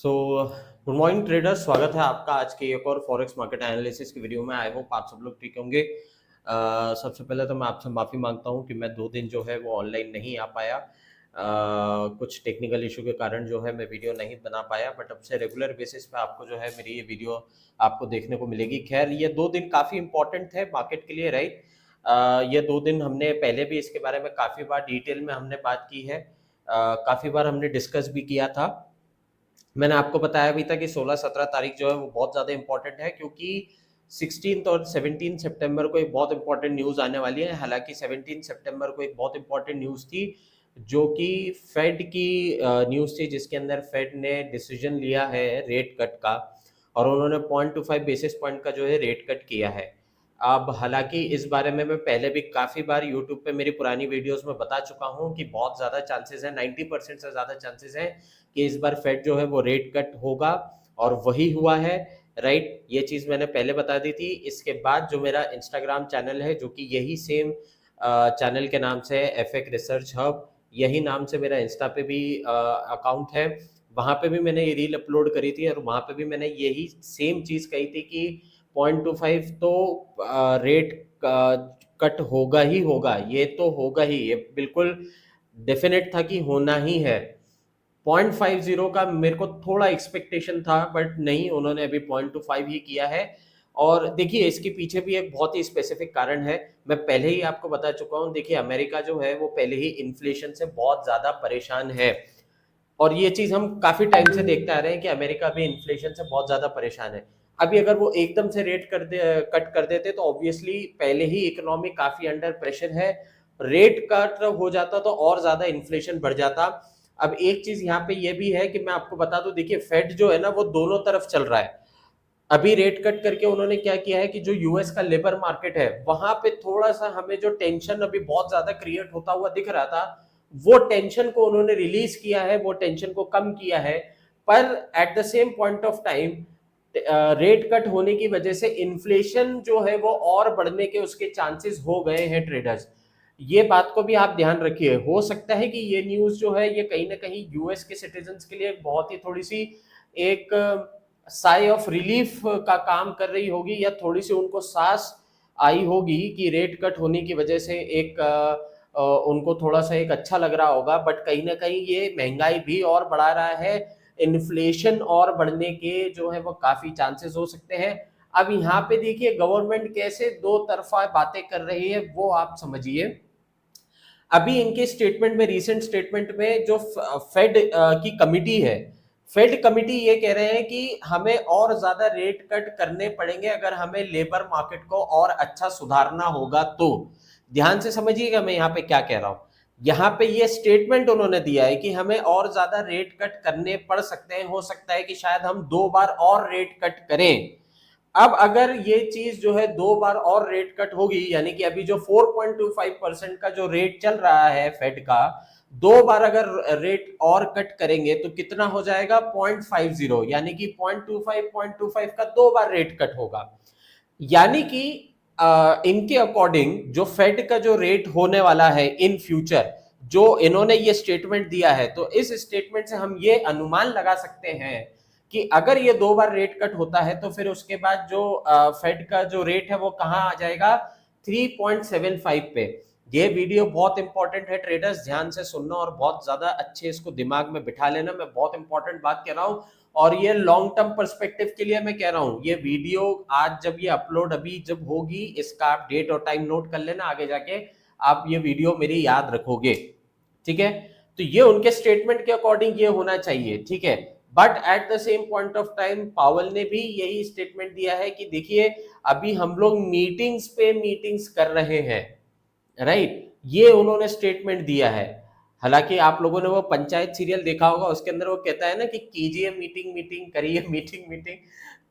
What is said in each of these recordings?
So good morning traders, स्वागत है आपका आज के एक और फॉरेक्स मार्केट एनालिसिस की वीडियो में। आई होप आप सब लोग ठीक होंगे। सबसे पहले तो मैं आपसे माफ़ी मांगता हूं कि मैं 2 दिन जो है वो ऑनलाइन नहीं आ पाया। कुछ टेक्निकल इशू के कारण जो है मैं वीडियो नहीं बना पाया, बट अब से रेगुलर बेसिस पे आपको जो है मेरी ये वीडियो आपको देखने को मिलेगी। खैर, ये 2 दिन काफ़ी इंपॉर्टेंट थे मार्केट के लिए, राइट। ये 2 दिन हमने पहले भी इसके बारे में काफ़ी बार डिटेल में हमने बात की है, काफ़ी बार हमने डिस्कस भी किया था। मैंने आपको बताया भी था कि 16-17 तारीख जो है वो बहुत ज़्यादा इंपॉर्टेंट है, क्योंकि 16 और 17 सितंबर को एक बहुत इंपॉर्टेंट न्यूज़ आने वाली है। हालांकि 17 सितंबर को एक बहुत इंपॉर्टेंट न्यूज़ थी, जो कि फेड की न्यूज़ थी, जिसके अंदर फेड ने डिसीजन लिया है रेट कट का, और उन्होंने 0.25 बेसिस पॉइंट का जो है रेट कट किया है। अब हालांकि इस बारे में मैं पहले भी काफ़ी बार यूट्यूब पे मेरी पुरानी वीडियोस में बता चुका हूं कि बहुत ज़्यादा चांसेस है, 90% से ज़्यादा चांसेस है कि इस बार फेड जो है वो रेट कट होगा, और वही हुआ है, राइट। ये चीज़ मैंने पहले बता दी थी। इसके बाद जो मेरा इंस्टाग्राम चैनल है, जो कि यही सेम चैनल के नाम से है, एफएक रिसर्च हब, यही नाम से मेरा इंस्टा पे भी अकाउंट है। वहाँ पे भी मैंने ये रील अपलोड करी थी, और वहाँ पे भी मैंने यही सेम चीज़ कही थी कि 0.25 तो रेट कट होगा ही होगा, ये तो होगा ही, ये बिल्कुल डेफिनेट था कि होना ही है। 0.50 का मेरे को थोड़ा एक्सपेक्टेशन था, बट नहीं, उन्होंने अभी 0.25 ही किया है। और देखिए, इसके पीछे भी एक बहुत ही स्पेसिफिक कारण है। मैं पहले ही आपको बता चुका हूं। देखिए, अमेरिका जो है वो पहले ही इन्फ्लेशन से बहुत ज्यादा परेशान है, और ये चीज हम काफी टाइम से देखते आ रहे हैं कि अमेरिका भी इन्फ्लेशन से बहुत ज्यादा परेशान है। अभी अगर वो एकदम से रेट कट कर देते, तो ऑब्वियसली पहले ही इकोनॉमी काफी अंडर प्रेशर है, रेट कट हो जाता तो और ज्यादा इन्फ्लेशन बढ़ जाता। अब एक चीज यहाँ पे ये भी है कि मैं आपको बता दूं, देखिए फेड जो है ना वो दोनों तरफ चल रहा है। अभी रेट कट करके उन्होंने क्या किया है कि जो यूएस का लेबर मार्केट है, वहां पे थोड़ा सा हमें जो टेंशन अभी बहुत ज्यादा क्रिएट होता हुआ दिख रहा था, वो टेंशन को उन्होंने रिलीज किया है, वो टेंशन को कम किया है। पर at the same point of time rate cut होने की वजह से इन्फ्लेशन जो है वो और बढ़ने के उसके चांसेस हो गए हैं ट्रेडर्स। ये बात को भी आप ध्यान रखिए। हो सकता है कि ये न्यूज जो है ये कहीं ना कहीं यूएस के सिटीजन्स के लिए बहुत ही थोड़ी सी एक साई ऑफ रिलीफ का काम कर रही होगी, या थोड़ी सी उनको सांस आई होगी कि रेट कट होने की वजह से एक उनको थोड़ा सा एक अच्छा लग रहा होगा। बट कहीं ना कहीं ये महंगाई भी और बढ़ा रहा है, इन्फ्लेशन और बढ़ने के जो है वो काफी चांसेस हो सकते हैं। अब यहाँ पे देखिए गवर्नमेंट कैसे दो तरफा बातें कर रही है, वो आप समझिए। अभी इनके स्टेटमेंट में, रीसेंट स्टेटमेंट में, जो फेड की कमिटी है, फेड कमिटी ये कह रहे हैं कि हमें और ज्यादा रेट कट करने पड़ेंगे अगर हमें लेबर मार्केट को और अच्छा सुधारना होगा तो। ध्यान से समझिएगा मैं यहाँ पे क्या कह रहा हूं। यहाँ पे ये स्टेटमेंट उन्होंने दिया है कि हमें और ज्यादा रेट कट करने पड़ सकते हैं, हो सकता है कि शायद हम 2 बार और रेट कट करें। अब अगर ये चीज जो है 2 बार और रेट कट होगी, यानी कि अभी जो 4.25% का जो रेट चल रहा है फेड का, 2 बार अगर रेट और कट करेंगे तो कितना हो जाएगा? 0.50, यानी कि 0.25 का 2 बार रेट कट होगा। यानी कि इनके अकॉर्डिंग जो फेड का जो रेट होने वाला है इन फ्यूचर, जो इन्होंने ये स्टेटमेंट दिया है, तो इस स्टेटमेंट से हम ये अनुमान लगा सकते हैं कि अगर ये 2 बार रेट कट होता है तो फिर उसके बाद जो फेड का जो रेट है वो कहां आ जाएगा? 3.75 पे। ये वीडियो बहुत इंपॉर्टेंट है ट्रेडर्स, ध्यान से सुनना और बहुत ज्यादा अच्छे इसको दिमाग में बिठा लेना। मैं बहुत इंपॉर्टेंट बात कह रहा हूं, और ये लॉन्ग टर्म पर्सपेक्टिव के लिए मैं कह रहा हूं। ये वीडियो आज जब ये अपलोड अभी जब होगी, इसका आप डेट और टाइम नोट कर लेना, आगे जाके आप ये वीडियो मेरी याद रखोगे, ठीक है। तो ये उनके स्टेटमेंट के अकॉर्डिंग ये होना चाहिए, ठीक है। But at the same point of time पावल ने भी यही स्टेटमेंट दिया है कि देखिए अभी हम लोग मीटिंग्स पे मीटिंग्स कर रहे हैं, राइट। ये उन्होंने स्टेटमेंट दिया है। हालांकि आप लोगों ने वो पंचायत सीरियल देखा होगा, उसके अंदर वो कहता है ना कि कीजिए मीटिंग मीटिंग, करिए मीटिंग मीटिंग।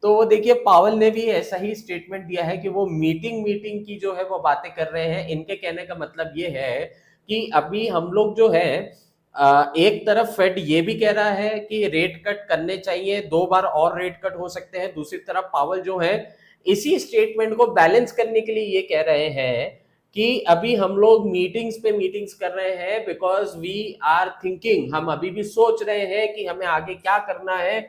तो वो देखिए पावल ने भी ऐसा ही स्टेटमेंट दिया है कि वो मीटिंग मीटिंग की जो है वो बातें कर रहे हैं। इनके कहने का मतलब ये है कि अभी हम लोग जो है एक तरफ फेड ये भी कह रहा है कि रेट कट करने चाहिए, 2 बार और रेट कट हो सकते हैं। दूसरी तरफ पावल जो है इसी स्टेटमेंट को बैलेंस करने के लिए ये कह रहे हैं कि अभी हम लोग मीटिंग्स पे मीटिंग्स कर रहे हैं, बिकॉज वी आर थिंकिंग, हम अभी भी सोच रहे हैं कि हमें आगे क्या करना है।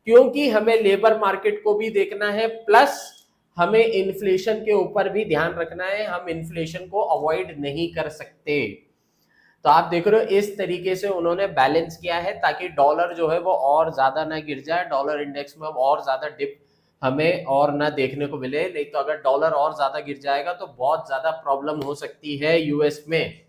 क्योंकि हमें लेबर मार्केट को भी देखना है, प्लस हमें इन्फ्लेशन के ऊपर भी ध्यान रखना है। हम इन्फ्लेशन को अवॉइड नहीं कर सकते। तो आप देख रहे हो इस तरीके से उन्होंने बैलेंस किया है ताकि डॉलर जो है वो और ज्यादा ना गिर जाए, डॉलर इंडेक्स में और ज्यादा डिप हमें और ना देखने को मिले। नहीं तो अगर डॉलर और ज्यादा गिर जाएगा तो बहुत ज्यादा प्रॉब्लम हो सकती है यूएस में,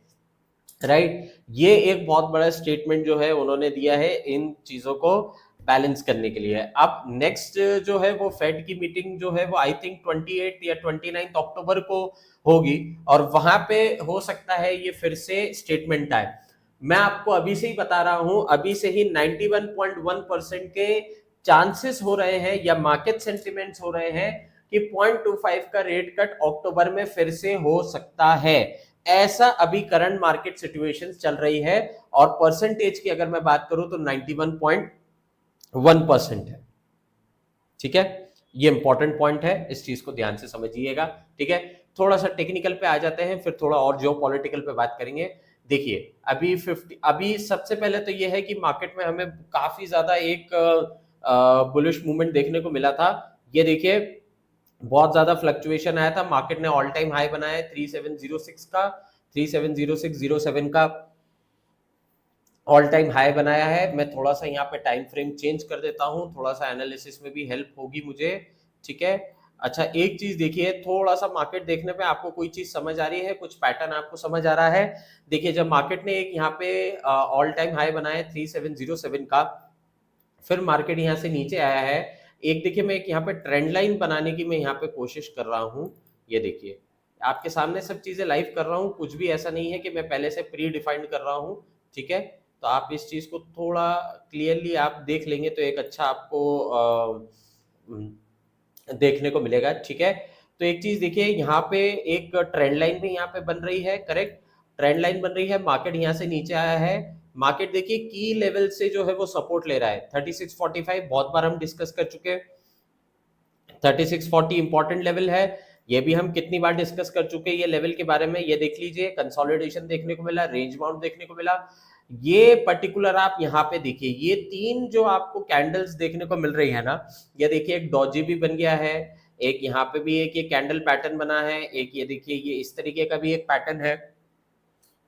राइट। ये एक बहुत बड़ा स्टेटमेंट जो है उन्होंने दिया है इन चीजों को बैलेंस करने के लिए। अब नेक्स्ट जो है वो फेड की मीटिंग जो है वो आई थिंक 28 या 29 अक्टूबर को होगी, और वहां पे हो सकता है ये फिर से स्टेटमेंट आए। मैं आपको अभी से ही बता रहा हूं, अभी से ही 91.1% के चांसेस हो रहे हैं या मार्केट सेंटिमेंट्स हो रहे हैं कि 0.25 का रेट कट अक्टूबर में फिर से हो सकता है। ऐसा अभी करंट मार्केट सिचुएशन चल रही है, और परसेंटेज की अगर मैं बात करूं तो 91.1% है। ठीक है, ये इंपॉर्टेंट पॉइंट है, इस चीज को ध्यान से समझिएगा। ठीक है, थोड़ा सा टेक्निकल पे आ जाते हैं, फिर थोड़ा और जियो पॉलिटिकल पे बात करेंगे। देखिए अभी सबसे पहले तो ये है कि मार्केट में हमें काफी ज्यादा एक बुलिश मूवमेंट देखने को मिला था। ये देखिए बहुत ज्यादा फ्लक्चुएशन आया था, मार्केट ने ऑल टाइम हाई बनाया है 3706 का, 370607 का ऑल टाइम हाई बनाया है। मैं थोड़ा सा यहाँ पे टाइम फ्रेम चेंज कर देता हूँ, थोड़ा सा एनालिसिस में भी हेल्प होगी मुझे। ठीक है, अच्छा एक चीज देखिए, थोड़ा सा मार्केट देखने पे आपको कोई चीज समझ आ रही है, कुछ पैटर्न आपको समझ आ रहा है। देखिए जब मार्केट ने एक यहाँ पे ऑल टाइम हाई बनाया 3707 का, फिर मार्केट यहाँ से नीचे आया है। एक देखिए मैं एक यहाँ पे ट्रेंड लाइन बनाने की मैं यहाँ पे कोशिश कर रहा हूँ। ये देखिए आपके सामने सब चीजें लाइव कर रहा हूँ, कुछ भी ऐसा नहीं है कि मैं पहले से प्री डिफाइंड कर रहा हूँ। ठीक है, तो आप इस चीज को थोड़ा क्लियरली आप देख लेंगे तो एक अच्छा आपको देखने को मिलेगा। ठीक है, तो एक चीज देखिए यहाँ पे एक ट्रेंड लाइन भी यहाँ पे बन रही है, करेक्ट, ट्रेंड लाइन बन रही है। मार्केट यहाँ से नीचे आया है, मार्केट देखिए की लेवल से जो है वो सपोर्ट ले रहा है 3645, बहुत बार हम डिस्कस कर चुके हैं। 3640 इंपॉर्टेंट लेवल है, ये भी हम कितनी बार डिस्कस कर चुके हैं ये लेवल के बारे में। ये देख लीजिए कंसोलिडेशन देखने को मिला, रेंज बाउंड देखने को मिला। ये पर्टिकुलर आप यहाँ पे देखिए, ये तीन जो आपको कैंडल्स देखने को मिल रही है ना, ये देखिए एक डॉजी भी बन गया है, एक यहाँ पे भी एक ये कैंडल पैटर्न बना है, एक ये देखिए ये इस तरीके का भी एक पैटर्न है।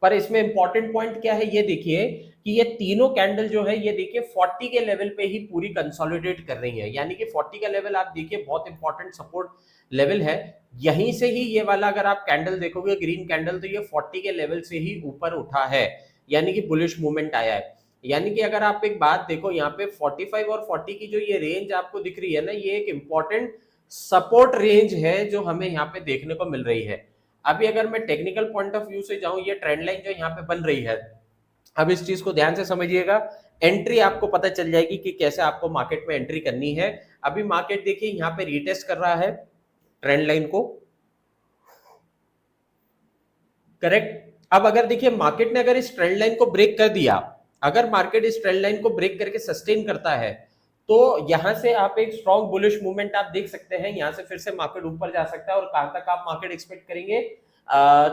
पर इसमें इंपॉर्टेंट पॉइंट क्या है, ये देखिए कि ये तीनों कैंडल जो है ये देखिए 40 के लेवल पे ही पूरी कंसोलिडेट कर रही है, यानी कि 40 का लेवल आप देखिए बहुत इंपॉर्टेंट सपोर्ट लेवल है। यहीं से ही ये वाला अगर आप कैंडल देखोगे ग्रीन कैंडल, तो ये 40 के लेवल से ही ऊपर उठा है, यानी कि बुलिश मूवमेंट आया है। यानी कि अगर आप एक बात देखो यहाँ पे 45 और 40 की जो ये रेंज आपको दिख रही है ना, ये एक इंपॉर्टेंट सपोर्ट रेंज है जो हमें यहाँ पे देखने को मिल रही है। अभी अगर मैं टेक्निकल पॉइंट ऑफ व्यू से जाऊं, ये ट्रेंड लाइन जो यहाँ पे बन रही है, अब इस चीज को ध्यान से समझिएगा, एंट्री आपको पता चल जाएगी कि कैसे आपको मार्केट में एंट्री करनी है। अभी मार्केट देखिए यहाँ पे रीटेस्ट कर रहा है ट्रेंड लाइन को, करेक्ट। अब अगर देखिए मार्केट ने अगर इस ट्रेंड लाइन को ब्रेक कर दिया, अगर मार्केट इस ट्रेंड लाइन को ब्रेक करके सस्टेन करता है, तो यहां से आप एक स्ट्रॉन्ग बुलिश मूवमेंट आप देख सकते हैं, यहां से फिर से मार्केट ऊपर जा सकता है। और कहां तक आप मार्केट एक्सपेक्ट करेंगे,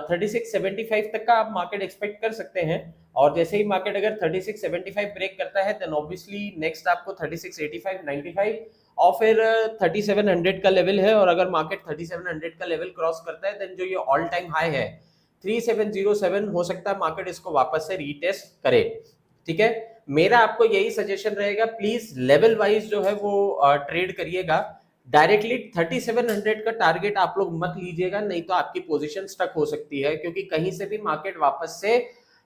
3675 तक का आप मार्केट एक्सपेक्ट कर सकते हैं। और जैसे ही मार्केट अगर 3675 ब्रेक करता है, देन ऑब्वियसली नेक्स्ट आपको 3685 95 और फिर 3700 का लेवल है। और अगर मार्केट 3700 का लेवल क्रॉस करता है, देन जो ये ऑल टाइम हाई है 3707, हो सकता है मार्केट इसको वापस से रीटेस्ट करे। ठीक है, मेरा आपको यही सजेशन रहेगा, प्लीज लेवल वाइज जो है वो ट्रेड करिएगा, डायरेक्टली 3700 का टारगेट आप लोग मत लीजिएगा, नहीं तो आपकी पोजीशन स्टक हो सकती है, क्योंकि कहीं से भी मार्केट वापस से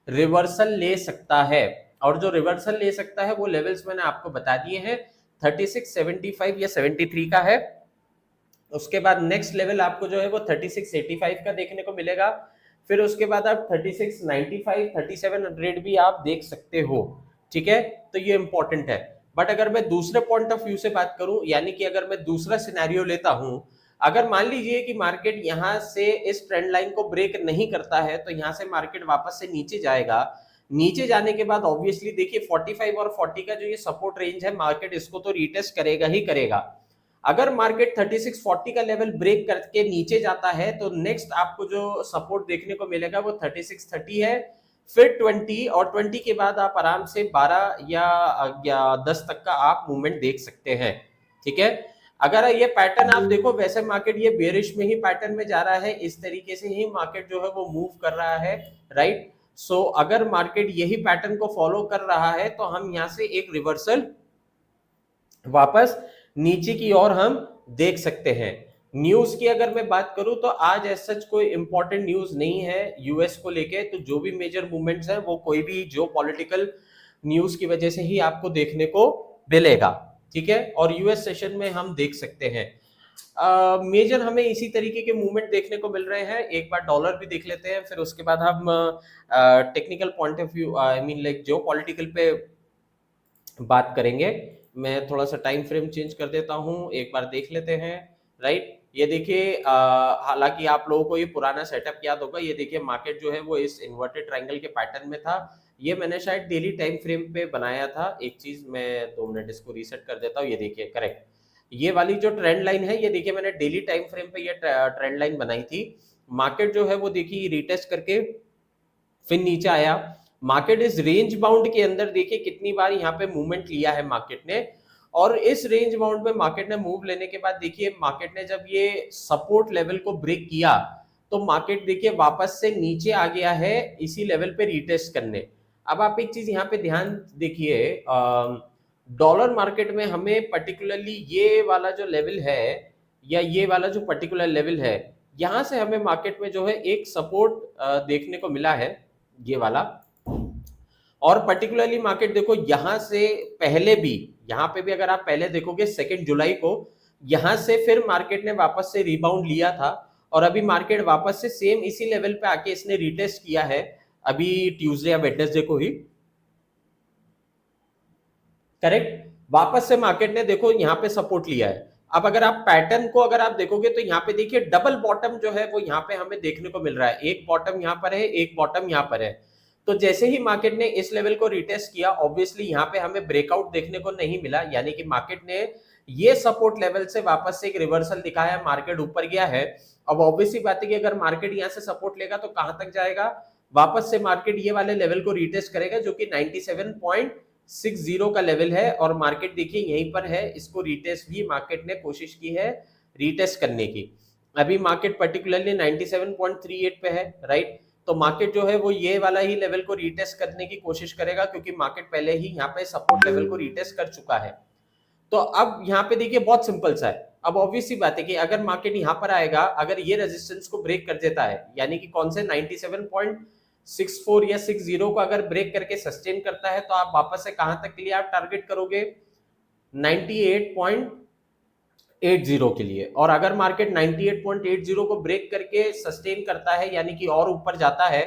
रिवर्सल ले सकता है। और जो रिवर्सल ले सकता है वो लेवल्स मैंने आपको बता दिए हैं, 3675 या 73 का है। उसके बाद नेक्स्ट लेवल आपको जो है वो 3685 का देखने को मिलेगा। फिर उसके बाद आप 3695 3700 भी आप देख सकते हो। ठीक है, तो ये इंपॉर्टेंट है। बट अगर मैं दूसरे पॉइंट ऑफ व्यू से बात करूं, यानी कि अगर मैं दूसरा सिनेरियो लेता हूं, अगर मान लीजिए कि मार्केट यहां से इस ट्रेंड लाइन को ब्रेक नहीं करता है, तो यहां से मार्केट वापस से नीचे जाएगा। नीचे जाने के बाद ऑब्वियसली देखिए 45 और 40 का जो ये सपोर्ट रेंज है, मार्केट इसको तो रीटेस्ट करेगा ही करेगा। अगर मार्केट 3640 का लेवल ब्रेक करके नीचे जाता है, तो नेक्स्ट आपको जो सपोर्ट देखने को मिलेगा वो 3630 है, फिर 20 और 20 के बाद आप आराम से 12 या 10 तक का आप मूवमेंट देख सकते हैं। ठीक है, अगर ये पैटर्न आप देखो, वैसे मार्केट ये बेरिश में ही पैटर्न में जा रहा है, इस तरीके से ही मार्केट जो है वो मूव कर रहा है, राइट। सो अगर मार्केट यही पैटर्न को फॉलो कर रहा है तो हम यहां से एक रिवर्सल वापस नीचे की ओर हम देख सकते हैं। न्यूज की अगर मैं बात करूं तो आज ऐसा कोई इंपॉर्टेंट न्यूज नहीं है यूएस को लेके, तो जो भी मेजर मूवमेंट्स है वो कोई भी जो पॉलिटिकल न्यूज की वजह से ही आपको देखने को मिलेगा। ठीक है, और यूएस सेशन में हम देख सकते हैं मेजर हमें इसी तरीके के मूवमेंट देखने को मिल रहे हैं। एक बार डॉलर भी देख लेते हैं, फिर उसके बाद हम technical point of view, I mean like जो पॉलिटिकल पे बात करेंगे। मैं थोड़ा सा टाइम फ्रेम चेंज कर देता हूं, एक बार देख लेते हैं, राइट। ये देखिए, हालांकि आप लोगों को ये पुराना सेटअप याद होगा। ये देखिए मार्केट जो है वो इस इन्वर्टेड ट्रायंगल के पैटर्न में था। ये मैंने शायद डेली टाइम फ्रेम पे बनाया था। एक चीज मैं 2 मिनट इसको रीसेट कर देता हूँ। ये देखिए करेक्ट, ये वाली जो ट्रेंड लाइन है, ये देखिए मैंने डेली टाइम फ्रेम पे ये ट्रेंड लाइन बनाई थी। मार्केट जो है वो देखिए रिटेस्ट करके फिर नीचे आया। मार्केट इस रेंज बाउंड के अंदर देखिए कितनी बार यहाँ पे मूवमेंट लिया है मार्केट ने, और इस रेंज बाउंड में मार्केट ने मूव लेने के बाद देखिए मार्केट ने जब ये सपोर्ट लेवल को ब्रेक किया तो मार्केट देखिए वापस से नीचे आ गया है इसी लेवल पे रिटेस्ट करने। अब आप एक चीज यहाँ पे ध्यान देखिए, डॉलर मार्केट में हमें पर्टिकुलरली ये वाला जो लेवल है या ये वाला जो पर्टिकुलर लेवल है, यहां से हमें मार्केट में जो है एक सपोर्ट देखने को मिला है, ये वाला। और पर्टिकुलरली मार्केट देखो यहां से पहले भी, यहां पे भी अगर आप पहले देखोगे 2 जुलाई को यहां से फिर मार्केट ने वापस से रिबाउंड लिया था, और अभी मार्केट वापस से सेम इसी लेवल पे आके इसने रिटेस्ट किया है अभी ट्यूसडे या वेडनेसडे को ही, करेक्ट। वापस से मार्केट ने देखो यहाँ पे सपोर्ट लिया है। अब अगर आप पैटर्न को अगर आप देखोगे तो यहाँ पे देखिए डबल बॉटम जो है वो यहाँ पे हमें देखने को मिल रहा है। एक बॉटम यहाँ पर है, एक बॉटम यहाँ पर है। तो जैसे ही मार्केट ने इस लेवल को रिटेस्ट किया, ऑब्वियसली यहाँ पे हमें ब्रेकआउट देखने को नहीं मिला, यानी कि मार्केट ने ये सपोर्ट लेवल से वापस से एक रिवर्सल दिखाया, मार्केट ऊपर गया है। अब ऑब्वियसली बात है कि अगर मार्केट यहाँ से सपोर्ट लेगा तो कहां तक जाएगा, वापस से मार्केट ये वाले लेवल को रिटेस्ट करेगा जो कि 97.60 का लेवल है, और मार्केट देखिए यहीं पर है। इसको रिटेस्ट भी मार्केट ने कोशिश की है रिटेस्ट करने की। अभी मार्केट पर्टिकुलरली 97.38 पे है, राइट। तो मार्केट जो है वो ये वाला ही लेवल को रिटेस्ट करने की कोशिश करेगा, क्योंकि मार्केट पहले ही यहाँ पे सपोर्ट लेवल को रिटेस्ट कर चुका है। तो अब यहाँ पे देखिए बहुत सिंपल सा है। अब ऑब्वियस सी बात है कि अगर मार्केट यहाँ पर आएगा, अगर ये रेजिस्टेंस को ब्रेक कर देता है, यानी कि कौन से 97.64 या 60 को अगर ब्रेक करके सस्टेन करता है, तो आप वापस से कहां तक के लिए आप टारगेट करोगे, 98.80 के लिए। और अगर मार्केट 98.80 को ब्रेक करके सस्टेन करता है, यानी कि और ऊपर जाता है,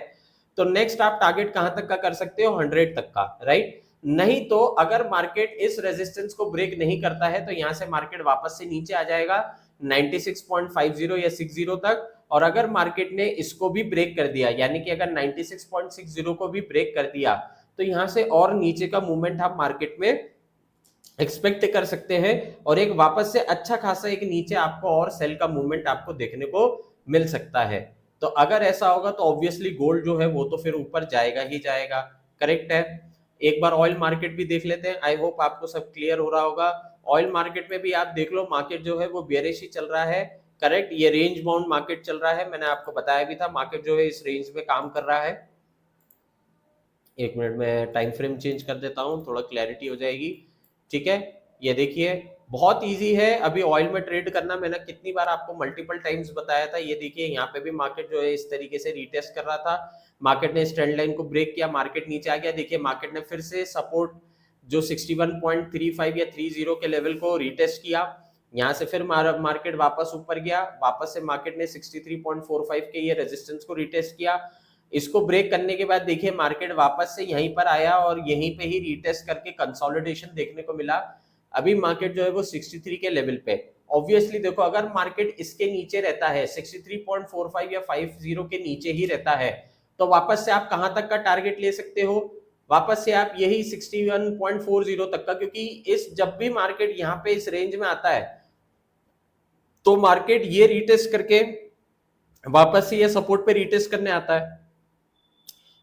तो नेक्स्ट आप टारगेट कहां तक का कर सकते हो, 100 तक का, राइट। नहीं तो अगर मार्केट इस रेजिस्टेंस को ब्रेक नहीं करता है तो यहां से मार्केट वापस से नीचे आ जाएगा 96.50 या 60 तक। और अगर मार्केट ने इसको भी ब्रेक कर दिया, यानी कि अगर 96.60 को भी ब्रेक कर दिया, तो यहां से और नीचे का मूवमेंट आप मार्केट में एक्सपेक्ट कर सकते हैं, और एक वापस से अच्छा खासा एक नीचे आपको और सेल का मूवमेंट आपको देखने को मिल सकता है। तो अगर ऐसा होगा तो ऑब्वियसली गोल्ड जो है वो तो फिर ऊपर जाएगा ही जाएगा, करेक्ट है। एक बार ऑयल मार्केट भी देख लेते हैं। आई होप आपको सब क्लियर हो रहा होगा। ऑयल मार्केट में भी आप देख लो, मार्केट जो है वो बेयरिश ही चल रहा है, करेक्ट। ये रेंज बाउंड मार्केट चल रहा है, मैंने आपको बताया भी था मार्केट जो है इस रेंज में काम कर रहा है। एक मिनट में टाइम फ्रेम चेंज कर देता हूं, थोड़ा क्लैरिटी हो जाएगी। ठीक है, ये देखिए बहुत इजी है अभी ऑयल में ट्रेड करना। मैंने कितनी बार आपको मल्टीपल टाइम्स बताया था। ये देखिए यहाँ पे भी मार्केट जो है इस तरीके से रिटेस्ट कर रहा था, मार्केट ने इस ट्रेंड लाइन को ब्रेक किया, मार्केट नीचे आ गया। देखिए मार्केट ने फिर से सपोर्ट जो 61.35 या 30 के लेवल को रिटेस्ट किया, यहाँ से फिर मार्केट वापस ऊपर गया, वापस से मार्केट ने 63.45 के ये रेजिस्टेंस को रिटेस्ट किया। इसको ब्रेक करने के बाद देखिए मार्केट वापस से यहीं पर आया और यहीं पे ही रिटेस्ट करके कंसोलिडेशन देखने को मिला। अभी मार्केट जो है वो 63 के लेवल पे। ऑब्वियसली देखो अगर मार्केट इसके नीचे रहता है, 63.45 या 50 के नीचे ही रहता है, तो वापस से आप कहां तक का टारगेट ले सकते हो, वापस से आप यही 61.40 तक का। क्योंकि इस जब भी मार्केट यहाँ पे इस रेंज में आता है तो मार्केट ये रिटेस्ट करके वापस से ये सपोर्ट पे रिटेस्ट करने आता है।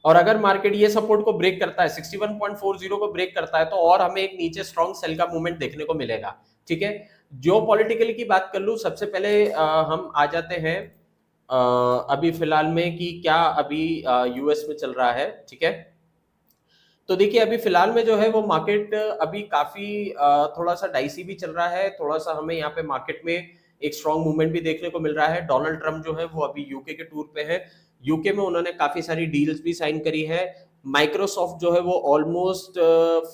और अगर मार्केट ये सपोर्ट को ब्रेक करता है 61.40 को ब्रेक करता है तो और हमें एक नीचे स्ट्रॉन्ग सेल का मूवमेंट देखने को मिलेगा। ठीक है, जो पॉलिटिकल की बात कर लूं, सबसे पहले हम आ जाते हैं अभी फिलहाल में कि क्या अभी यूएस में चल रहा है। ठीक है, तो देखिए अभी फिलहाल में जो है वो मार्केट अभी काफी थोड़ा सा डाइसी भी चल रहा है। थोड़ा सा हमें यहाँ पे मार्केट में एक स्ट्रॉन्ग मूवमेंट भी देखने को मिल रहा है। डोनाल्ड ट्रम्प जो है वो अभी यूके के टूर पे है। यूके में उन्होंने काफी सारी डील्स भी साइन करी है। माइक्रोसॉफ्ट जो है वो ऑलमोस्ट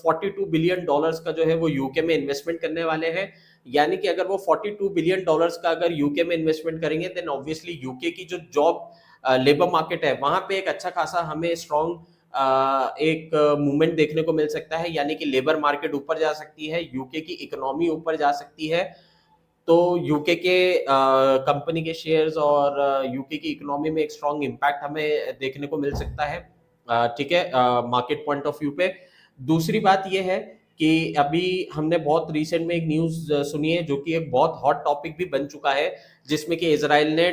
$42 बिलियन का जो है वो यूके में इन्वेस्टमेंट करने वाले हैं। यानी कि अगर वो $42 बिलियन का अगर यूके में इन्वेस्टमेंट करेंगे देन ऑब्वियसली यूके की जो जॉब लेबर मार्केट है वहां पे एक अच्छा खासा हमें स्ट्रॉन्ग एक मूवमेंट देखने को मिल सकता है। यानी कि लेबर मार्केट ऊपर जा सकती है, यूके की इकोनॉमी ऊपर जा सकती है। तो यूके के कंपनी के शेयर्स और यूके की इकोनॉमी में एक स्ट्रॉन्ग इम्पैक्ट हमें देखने को मिल सकता है। ठीक है, मार्केट पॉइंट ऑफ व्यू पे। दूसरी बात यह है कि अभी हमने बहुत रिसेंट में एक न्यूज सुनी है जो कि एक बहुत हॉट टॉपिक भी बन चुका है, जिसमें कि इजराइल ने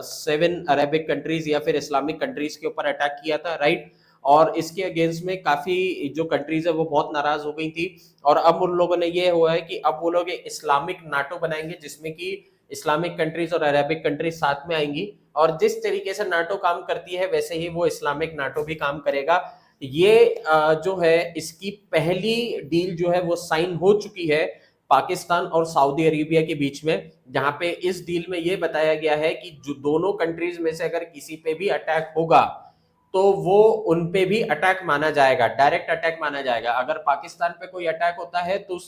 7 अरेबिक कंट्रीज या फिर इस्लामिक कंट्रीज के ऊपर अटैक किया था, राइट। और इसके अगेंस्ट में काफी जो कंट्रीज है वो बहुत नाराज हो गई थी। और अब उन लोगों ने ये हुआ है कि अब वो लोग इस्लामिक नाटो बनाएंगे जिसमें कि इस्लामिक कंट्रीज और अरेबिक कंट्रीज साथ में आएंगी। और जिस तरीके से नाटो काम करती है वैसे ही वो इस्लामिक नाटो भी काम करेगा। ये जो है इसकी पहली डील जो है वो साइन हो चुकी है पाकिस्तान और सऊदी अरेबिया के बीच में, जहां पे इस डील में ये बताया गया है कि जो दोनों कंट्रीज में से अगर किसी पे भी अटैक होगा तो वो उन पे भी अटैक माना जाएगा, डायरेक्ट अटैक माना जाएगा। अगर पाकिस्तान पे कोई अटैक होता है तो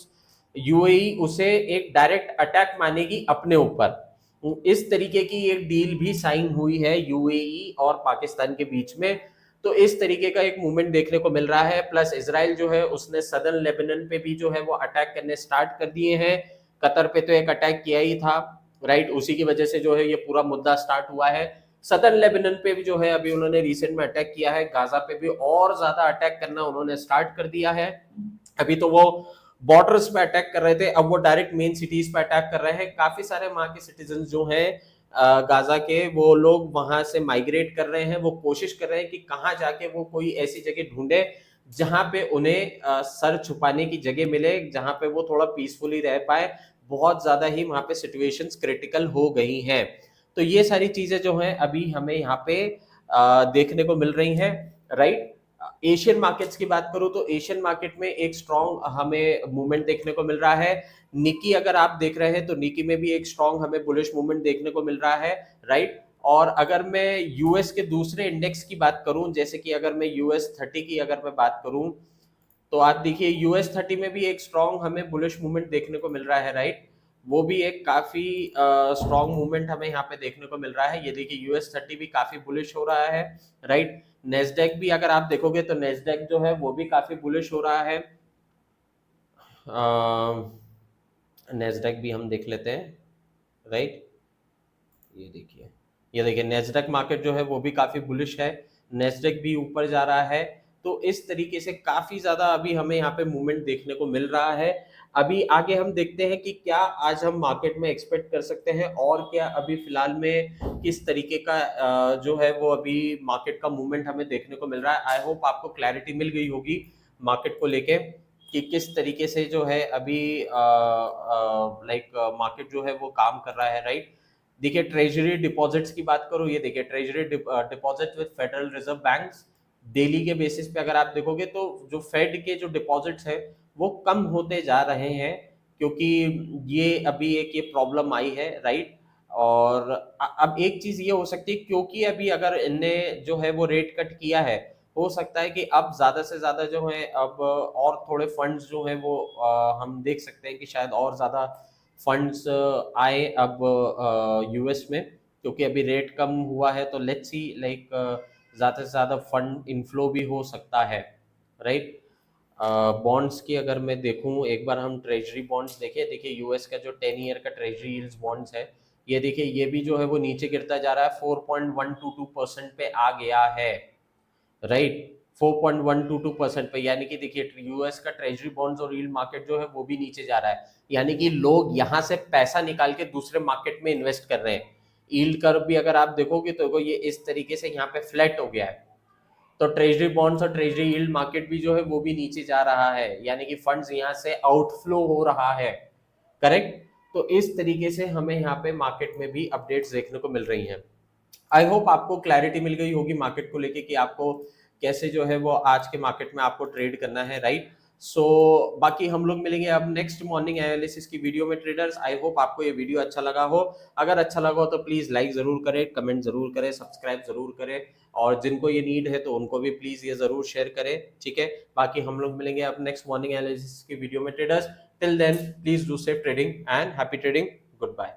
यूएई उसे एक डायरेक्ट अटैक मानेगी अपने ऊपर। इस तरीके की एक डील भी साइन हुई है यूएई और पाकिस्तान के बीच में। तो इस तरीके का एक मूवमेंट देखने को मिल रहा है। प्लस इसराइल जो है उसने सदर्न लेबनान पे भी जो है वो अटैक करने स्टार्ट कर दिए हैं। कतर पे तो एक अटैक किया ही था, राइट, उसी की वजह से जो है ये पूरा मुद्दा स्टार्ट हुआ है। सदर्न लेबनान पे भी जो है अभी उन्होंने रिसेंट में अटैक किया है। गाजा पे भी और ज्यादा अटैक करना उन्होंने स्टार्ट कर दिया है। अभी तो वो बॉर्डर्स पे अटैक कर रहे थे, अब वो डायरेक्ट मेन सिटीज पे अटैक कर रहे हैं। काफी सारे वहां के सिटीजन जो हैं गाजा के, वो लोग वहां से माइग्रेट कर रहे हैं। वो कोशिश कर रहे हैं कि कहाँ जाके वो कोई ऐसी जगह ढूंढे जहां पे उन्हें सर छुपाने की जगह मिले, जहां पे वो थोड़ा पीसफुली रह पाए। बहुत ज्यादा ही वहां पे सिचुएशंस क्रिटिकल हो गई हैं। तो ये सारी चीजें जो हैं अभी हमें यहाँ पे देखने को मिल रही हैं, राइट। एशियन मार्केट्स की बात करूं तो एशियन मार्केट में एक स्ट्रॉन्ग हमें मूवमेंट देखने को मिल रहा है। निकी अगर आप देख रहे हैं तो निकी में भी एक स्ट्रॉन्ग हमें बुलिश मूवमेंट देखने को मिल रहा है, राइट। और अगर मैं यूएस के दूसरे इंडेक्स की बात करूं, जैसे कि अगर मैं यूएस 30 की अगर मैं बात करूं, तो आप देखिए यूएस 30 में भी एक स्ट्रॉन्ग हमें बुलिश मूवमेंट देखने को मिल रहा है, राइट। वो भी एक काफी स्ट्रॉन्ग मूवमेंट हमें यहाँ पे देखने को मिल रहा है। ये देखिए यूएस 30 भी काफी बुलिश हो रहा है, राइट। नेस्डेक भी अगर आप देखोगे तो नेस्डेक जो है वो भी काफी बुलिश हो रहा है। नेस्डेक भी हम देख लेते हैं, राइट। ये देखिए, ये देखिए नेस्डेक मार्केट जो है वो भी काफी बुलिश है। नेस्डेक भी ऊपर जा रहा है। तो इस तरीके से काफी ज्यादा अभी हमें यहाँ पे मूवमेंट देखने को मिल रहा है। अभी आगे हम देखते हैं कि क्या आज हम मार्केट में एक्सपेक्ट कर सकते हैं और क्या अभी फिलहाल में किस तरीके का जो है वो अभी मार्केट का मूवमेंट हमें देखने को मिल रहा है। आई होप आपको क्लैरिटी मिल गई होगी मार्केट को लेके कि किस तरीके से जो है अभी लाइक मार्केट जो है वो काम कर रहा है, राइट। देखिए ट्रेजरी डिपॉजिट्स की बात करूं, ये देखिए treasury deposit with federal reserve banks daily के बेसिस पे अगर आप देखोगे तो जो फेड के जो डिपॉजिट्स है वो कम होते जा रहे हैं, क्योंकि ये अभी एक ये प्रॉब्लम आई है, राइट। और अब एक चीज ये हो सकती है क्योंकि अभी अगर इनने जो है वो रेट कट किया है, हो सकता है कि अब ज्यादा से ज्यादा जो है अब और थोड़े फंड्स जो है वो हम देख सकते हैं कि शायद और ज्यादा फंड्स आए अब यूएस में, क्योंकि अभी रेट कम हुआ है। तो लेट्स सी लाइक ज्यादा से ज्यादा फंड इनफ्लो भी हो सकता है, राइट। बॉन्ड्स की अगर मैं देखूं, एक बार हम ट्रेजरी बॉन्ड्स देखें। देखिए यूएस का जो 10 ईयर का ट्रेजरी यील्ड्स बॉन्ड्स है, ये देखिए ये भी जो है वो नीचे गिरता जा रहा है, 4.122% पे आ गया है, राइट। 4.122% पे, यानी कि देखिए यूएस का ट्रेजरी बॉन्ड्स और यील्ड मार्केट जो है वो भी नीचे जा रहा है। यानी कि लोग यहाँ से पैसा निकाल के दूसरे मार्केट में इन्वेस्ट कर रहे हैं। यील्ड कर्व भी अगर आप देखोगे तो ये इस तरीके से यहाँ पे फ्लैट हो गया है। तो ट्रेजरी बॉन्ड्स और ट्रेजरी यील्ड मार्केट भी जो है वो भी नीचे जा रहा है, यानी कि फंड्स यहाँ से आउटफ्लो हो रहा है। करेक्ट। तो इस तरीके से हमें यहाँ पे मार्केट में भी अपडेट्स देखने को मिल रही हैं। आई होप आपको क्लैरिटी मिल गई होगी मार्केट को लेके कि आपको कैसे जो है वो आज के मार्केट में आपको ट्रेड करना है, राइट। सो बाकी हम लोग मिलेंगे अब नेक्स्ट मॉर्निंग एनालिसिस की वीडियो में ट्रेडर्स। आई होप आपको ये वीडियो अच्छा लगा हो। अगर अच्छा लगा हो तो प्लीज लाइक जरूर करें, कमेंट जरूर करें, सब्सक्राइब जरूर करें, और जिनको ये नीड है तो उनको भी प्लीज ये जरूर शेयर करें, ठीक है। बाकी हम लोग मिलेंगे अब नेक्स्ट मॉर्निंग एनालिसिस की वीडियो में traders. Till then please do safe trading and happy trading. Good bye.